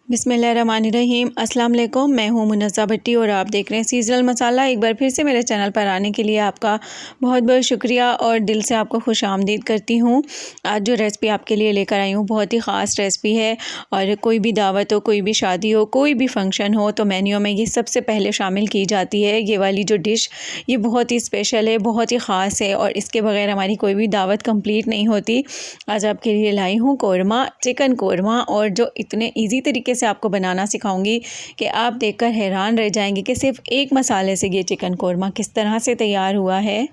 बिस्मिल्लाहिर्रहमानिर्रहीम। अस्सलाम वालेकुम। मैं हूँ मुनज़्ज़ा भट्टी और आप देख रहे हैं सीज़नल मसाला। एक बार फिर से मेरे चैनल पर आने के लिए आपका बहुत बहुत शुक्रिया और दिल से आपको खुश आमदीद करती हूँ। आज जो रेसिपी आपके लिए लेकर आई हूँ बहुत ही ख़ास रेसिपी है और कोई भी दावत हो, कोई भी शादी हो, कोई भी फंक्शन हो तो मेन्यू में ये सबसे पहले शामिल की जाती है। ये वाली जो डिश ये बहुत ही स्पेशल है, बहुत ही ख़ास है और इसके बग़ैर हमारी कोई भी दावत कंप्लीट नहीं होती। आज आपके लिए लाई हूँ कौरमा, चिकन कौरमा, और जो इतने ईज़ी तरीके से आपको बनाना सिखाऊंगी कि आप देखकर हैरान रह जाएंगे कि सिर्फ एक मसाले से ये चिकन कौरमा किस तरह से तैयार हुआ है।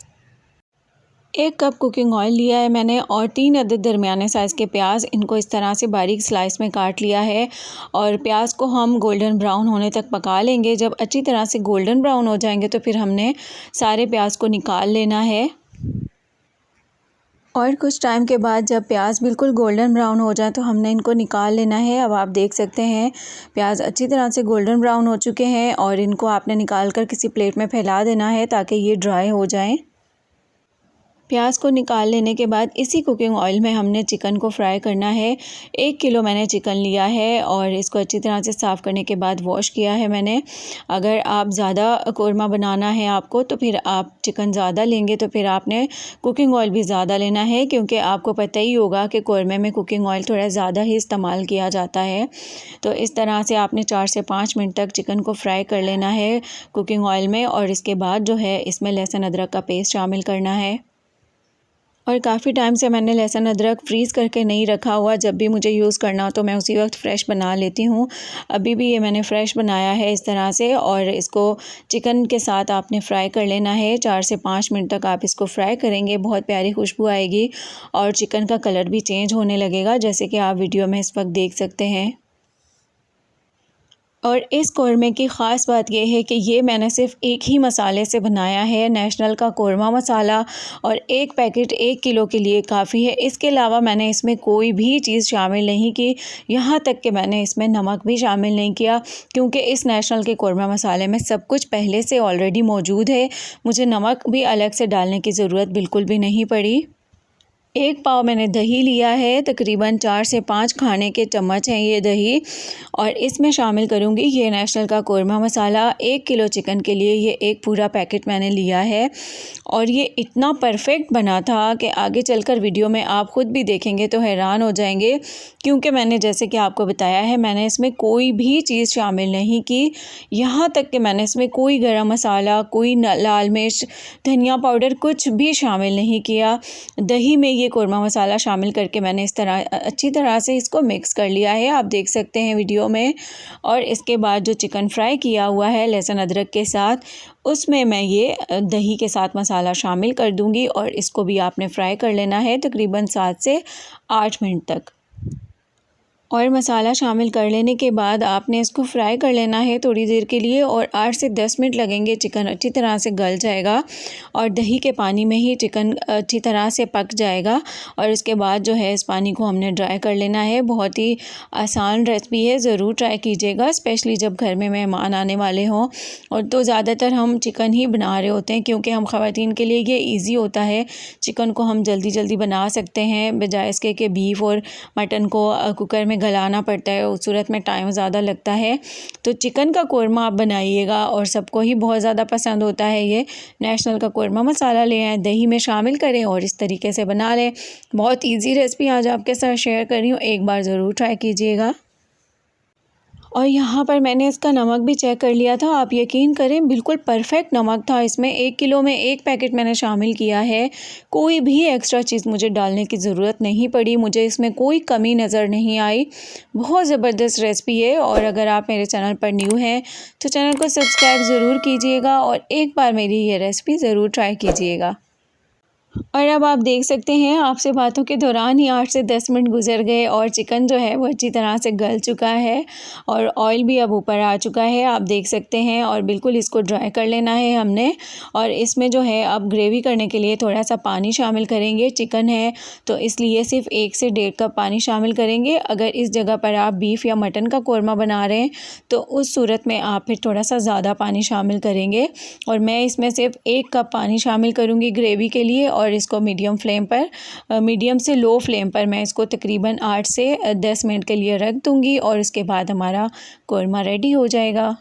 1 कप कुकिंग ऑयल लिया है मैंने और 3 अदद दरमियाने साइज़ के प्याज, इनको इस तरह से बारीक स्लाइस में काट लिया है और प्याज को हम गोल्डन ब्राउन होने तक पका लेंगे। जब अच्छी तरह से गोल्डन ब्राउन हो जाएंगे तो फिर हमने सारे प्याज को निकाल लेना है और कुछ टाइम के बाद जब प्याज बिल्कुल गोल्डन ब्राउन हो जाए तो हमने इनको निकाल लेना है। अब आप देख सकते हैं प्याज अच्छी तरह से गोल्डन ब्राउन हो चुके हैं और इनको आपने निकाल कर किसी प्लेट में फैला देना है ताकि ये ड्राई हो जाएं। प्याज को निकाल लेने के बाद इसी कुकिंग ऑयल में हमने चिकन को फ्राई करना है। 1 किलो मैंने चिकन लिया है और इसको अच्छी तरह से साफ़ करने के बाद वॉश किया है मैंने। अगर आप ज़्यादा कौरमा बनाना है आपको तो फिर आप चिकन ज़्यादा लेंगे तो फिर आपने कुकिंग ऑयल भी ज़्यादा लेना है, क्योंकि आपको पता ही होगा कि कौरमे में कुकिंग ऑयल थोड़ा ज़्यादा ही इस्तेमाल किया जाता है। तो इस तरह से आपने 4 से 5 मिनट तक चिकन को फ्राई कर लेना है कुकिंग ऑयल में और इसके बाद जो है इसमें लहसुन अदरक का पेस्ट शामिल करना है। और काफ़ी टाइम से मैंने लहसुन अदरक फ्रीज़ करके नहीं रखा हुआ, जब भी मुझे यूज़ करना हो तो मैं उसी वक्त फ़्रेश बना लेती हूँ। अभी भी ये मैंने फ़्रेश बनाया है इस तरह से और इसको चिकन के साथ आपने फ्राई कर लेना है। 4 से 5 मिनट तक आप इसको फ्राई करेंगे, बहुत प्यारी खुशबू आएगी और चिकन का कलर भी चेंज होने लगेगा, जैसे कि आप वीडियो में इस वक्त देख सकते हैं। और इस कौरमे की ख़ास बात यह है कि ये मैंने सिर्फ़ एक ही मसाले से बनाया है, नेशनल का कौरमा मसाला, और एक पैकेट 1 किलो के लिए काफ़ी है। इसके अलावा मैंने इसमें कोई भी चीज़ शामिल नहीं की, यहाँ तक कि मैंने इसमें नमक भी शामिल नहीं किया, क्योंकि इस नेशनल के कौरमा मसाले में सब कुछ पहले से ऑलरेडी मौजूद है। मुझे नमक भी अलग से डालने की ज़रूरत बिल्कुल भी नहीं पड़ी। 1 पाव मैंने दही लिया है, तकरीबन 4 से 5 खाने के चम्मच हैं ये दही, और इसमें शामिल करूँगी ये नेशनल का कौरमा मसाला। 1 किलो चिकन के लिए ये एक पूरा पैकेट मैंने लिया है और ये इतना परफेक्ट बना था कि आगे चलकर वीडियो में आप ख़ुद भी देखेंगे तो हैरान हो जाएंगे, क्योंकि मैंने जैसे कि आपको बताया है मैंने इसमें कोई भी चीज़ शामिल नहीं की। यहाँ तक कि मैंने इसमें कोई गरम मसाला, कोई लाल मिर्च, धनिया पाउडर कुछ भी शामिल नहीं किया। दही में ये कौरमा मसाला शामिल करके मैंने इस तरह अच्छी तरह से इसको मिक्स कर लिया है, आप देख सकते हैं वीडियो में। और इसके बाद जो चिकन फ्राई किया हुआ है लहसुन अदरक के साथ, उसमें मैं ये दही के साथ मसाला शामिल कर दूंगी और इसको भी आपने फ्राई कर लेना है तकरीबन 7 से 8 मिनट तक। और मसाला शामिल कर लेने के बाद आपने इसको फ्राई कर लेना है थोड़ी देर के लिए और 8 से 10 मिनट लगेंगे। चिकन अच्छी तरह से गल जाएगा और दही के पानी में ही चिकन अच्छी तरह से पक जाएगा और इसके बाद जो है इस पानी को हमने ड्राई कर लेना है। बहुत ही आसान रेसिपी है, ज़रूर ट्राई कीजिएगा, स्पेशली जब घर में मेहमान आने वाले हों। और तो ज़्यादातर हम चिकन ही बना रहे होते हैं, क्योंकि हम ख़वातीन के लिए ये ईज़ी होता है। चिकन को हम जल्दी जल्दी बना सकते हैं, बजाय इसके कि बीफ और मटन को कुकर में गलाना पड़ता है, उस सूरत में टाइम ज़्यादा लगता है। तो चिकन का कौरमा आप बनाइएगा और सबको ही बहुत ज़्यादा पसंद होता है। ये नेशनल का कौरमा मसाला ले आएँ, दही में शामिल करें और इस तरीके से बना लें। बहुत इजी रेसिपी आज आपके साथ शेयर कर रही हूँ, एक बार ज़रूर ट्राई कीजिएगा। और यहाँ पर मैंने इसका नमक भी चेक कर लिया था, आप यकीन करें बिल्कुल परफेक्ट नमक था इसमें। 1 किलो में 1 पैकेट मैंने शामिल किया है, कोई भी एक्स्ट्रा चीज़ मुझे डालने की ज़रूरत नहीं पड़ी, मुझे इसमें कोई कमी नज़र नहीं आई। बहुत ज़बरदस्त रेसिपी है और अगर आप मेरे चैनल पर न्यू हैं तो चैनल को सब्सक्राइब ज़रूर कीजिएगा और एक बार मेरी ये रेसिपी ज़रूर ट्राई कीजिएगा। और अब आप देख सकते हैं आपसे बातों के दौरान ही 8 से 10 मिनट गुजर गए और चिकन जो है वो अच्छी तरह से गल चुका है और ऑयल भी अब ऊपर आ चुका है, आप देख सकते हैं। और बिल्कुल इसको ड्राई कर लेना है हमने और इसमें जो है अब ग्रेवी करने के लिए थोड़ा सा पानी शामिल करेंगे। चिकन है तो इसलिए सिर्फ 1 से 1.5 कप पानी शामिल करेंगे। अगर इस जगह पर आप बीफ या मटन का कौरमा बना रहे हैं तो उस सूरत में आप फिर थोड़ा सा ज़्यादा पानी शामिल करेंगे और मैं इसमें सिर्फ 1 कप पानी शामिल करूँगी ग्रेवी के लिए और इसको मीडियम से लो फ्लेम पर मैं इसको तकरीबन 8 से 10 मिनट के लिए रख दूँगी और उसके बाद हमारा कोरमा रेडी हो जाएगा।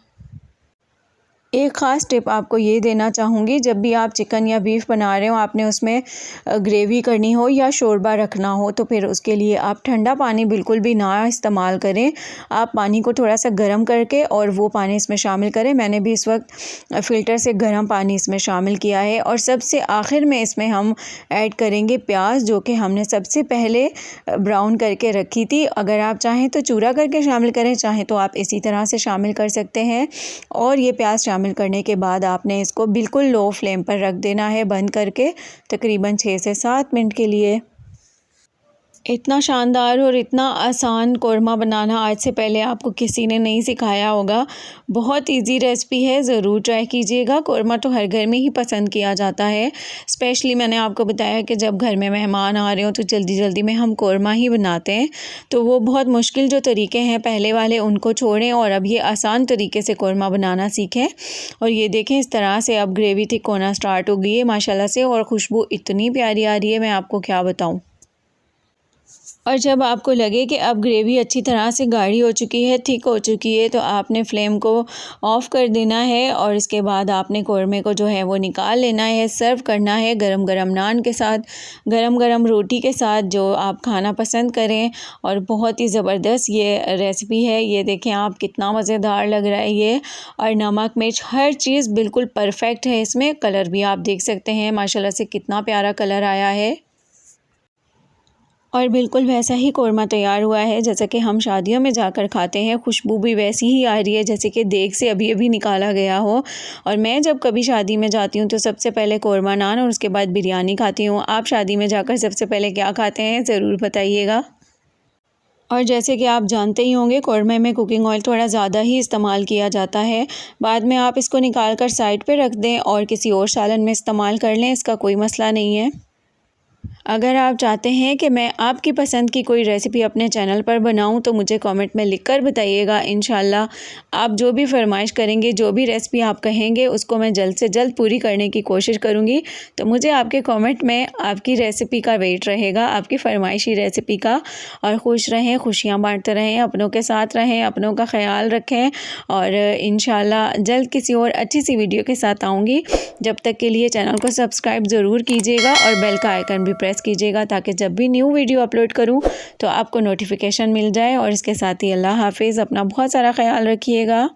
एक ख़ास टिप आपको ये देना चाहूँगी, जब भी आप चिकन या बीफ बना रहे हो, आपने उसमें ग्रेवी करनी हो या शोरबा रखना हो, तो फिर उसके लिए आप ठंडा पानी बिल्कुल भी ना इस्तेमाल करें। आप पानी को थोड़ा सा गर्म करके और वो पानी इसमें शामिल करें। मैंने भी इस वक्त फ़िल्टर से गर्म पानी इसमें शामिल किया है। और सबसे आखिर में इसमें हम ऐड करेंगे प्याज, जो कि हमने सबसे पहले ब्राउन करके रखी थी। अगर आप चाहें तो चूरा करके शामिल करें, चाहें तो आप इसी तरह से शामिल कर सकते हैं। और ये प्याज शामिल करने के बाद आपने इसको बिल्कुल लो फ्लेम पर रख देना है, बंद करके तकरीबन 6 से 7 मिनट के लिए। इतना शानदार और इतना आसान कोरमा बनाना आज से पहले आपको किसी ने नहीं सिखाया होगा। बहुत इजी रेसिपी है, ज़रूर ट्राई कीजिएगा। कोरमा तो हर घर में ही पसंद किया जाता है। स्पेशली मैंने आपको बताया कि जब घर में मेहमान आ रहे हो तो जल्दी जल्दी में हम कोरमा ही बनाते हैं। तो वो बहुत मुश्किल जो तरीके हैं पहले वाले, उनको छोड़ें और अब ये आसान तरीके से कोरमा बनाना सीखें। और ये देखें, इस तरह से अब ग्रेवी थिक होना स्टार्ट हो गई है माशाल्लाह से, और खुशबू इतनी प्यारी आ रही है, मैं आपको क्या बताऊँ। और जब आपको लगे कि अब ग्रेवी अच्छी तरह से गाढ़ी हो चुकी है, थिक हो चुकी है, तो आपने फ्लेम को ऑफ़ कर देना है और इसके बाद आपने कोरमे को जो है वो निकाल लेना है। सर्व करना है गरम गरम नान के साथ, गरम गरम रोटी के साथ, जो आप खाना पसंद करें। और बहुत ही ज़बरदस्त ये रेसिपी है। ये देखें आप, कितना मज़ेदार लग रहा है ये। और नमक मिर्च हर चीज़ बिल्कुल परफेक्ट है इसमें। कलर भी आप देख सकते हैं माशाल्लाह से कितना प्यारा कलर आया है। और बिल्कुल वैसा ही कोरमा तैयार हुआ है जैसा कि हम शादियों में जाकर खाते हैं। खुशबू भी वैसी ही आ रही है जैसे कि देग से अभी अभी निकाला गया हो। और मैं जब कभी शादी में जाती हूँ तो सबसे पहले कोरमा नान और उसके बाद बिरयानी खाती हूँ। आप शादी में जाकर सबसे पहले क्या खाते हैं, ज़रूर बताइएगा। और जैसे कि आप जानते ही होंगे, कोरमे में कुकिंग ऑयल थोड़ा ज़्यादा ही इस्तेमाल किया जाता है। बाद में आप इसको निकाल कर साइड पे रख दें और किसी और सालन में इस्तेमाल कर लें, इसका कोई मसला नहीं है। अगर आप चाहते हैं कि मैं आपकी पसंद की कोई रेसिपी अपने चैनल पर बनाऊं तो मुझे कमेंट में लिखकर बताइएगा। इंशाल्लाह आप जो भी फरमाइश करेंगे, जो भी रेसिपी आप कहेंगे, उसको मैं जल्द से जल्द पूरी करने की कोशिश करूंगी। तो मुझे आपके कमेंट में आपकी रेसिपी का वेट रहेगा, आपकी फरमाइशी रेसिपी का। और खुश रहें, खुशियाँ बांटते रहें, अपनों के साथ रहें, अपनों का ख्याल रखें। और इंशाल्लाह जल्द किसी और अच्छी सी वीडियो के साथ आऊँगी। जब तक के लिए चैनल को सब्सक्राइब ज़रूर कीजिएगा और बेल का आइकन भी प्रेस कीजिएगा, ताकि जब भी न्यू वीडियो अपलोड करूं तो आपको नोटिफिकेशन मिल जाए। और इसके साथ ही अल्लाह हाफिज़, अपना बहुत सारा ख्याल रखिएगा।